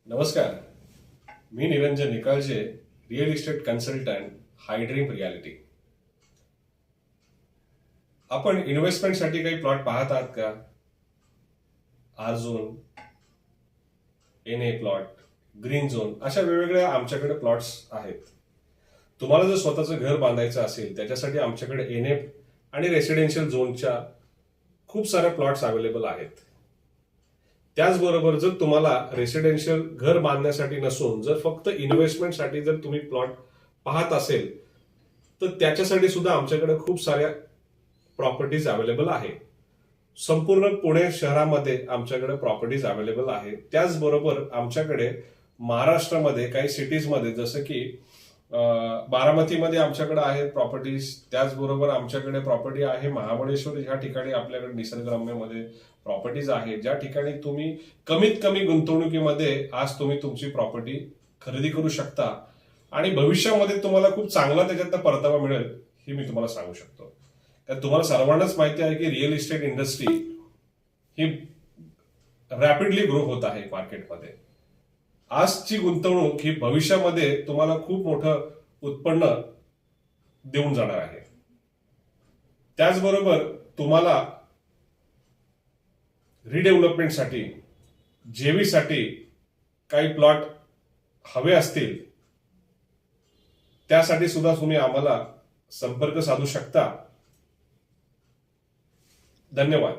नमस्कार, मी Niranjan Nikalje, real estate consultant, Hi Dream Reality. आपण इन्व्हेस्टमेंटसाठी काही प्लॉट पाहत आहात का? R zone, N A plot, green zone अशा वेगवेगळ्या आमच्याकडे प्लॉट्स आहेत. तुम्हाला जर स्वतःचं घर बांधायचं असेल त्याच्यासाठी आमच्याकडे एन ए आणि रेसिडेन्शियल झोनच्या खूप साऱ्या प्लॉट्स अवेलेबल आहेत. त्याचबरोबर जर तुम्हाला रेसिडेन्शियल घर बांधण्यासाठी नसून जर फक्त इन्व्हेस्टमेंटसाठी जर तुम्ही प्लॉट पाहत असेल तर त्याच्यासाठी सुद्धा आमच्याकडे खूप साऱ्या प्रॉपर्टीज अवेलेबल आहे. संपूर्ण पुणे शहरामध्ये आमच्याकडे प्रॉपर्टीज अवेलेबल आहे. त्याचबरोबर आमच्याकडे महाराष्ट्रामध्ये काही सिटीजमध्ये जसं की बारामतीमध्ये आमच्याकडे आहेत प्रॉपर्टीज. त्याचबरोबर आमच्याकडे प्रॉपर्टी आहे महाबळेश्वर, ह्या ठिकाणी आपल्याकडे निसर्गरम्यमध्ये प्रॉपर्टीज आहेत ज्या ठिकाणी तुम्ही कमीत कमी गुंतवणुकीमध्ये आज तुम्ही तुमची प्रॉपर्टी खरेदी करू शकता आणि भविष्यामध्ये तुम्हाला खूप चांगला त्याच्यातनं परतावा मिळेल हे मी तुम्हाला सांगू शकतो. कारण तुम्हाला सर्वांनाच माहिती आहे की रिअल इस्टेट इंडस्ट्री ही रॅपिडली ग्रो होत आहे मार्केटमध्ये. आजची गुंतवणूक ही भविष्यामध्ये तुम्हाला खूप मोठं उत्पन्न देऊन जाणार आहे. त्याचबरोबर तुम्हाला रिडेव्हलपमेंटसाठी, जेवीसाठी काही प्लॉट हवे असतील त्यासाठी सुद्धा तुम्ही आम्हाला संपर्क साधू शकता. धन्यवाद.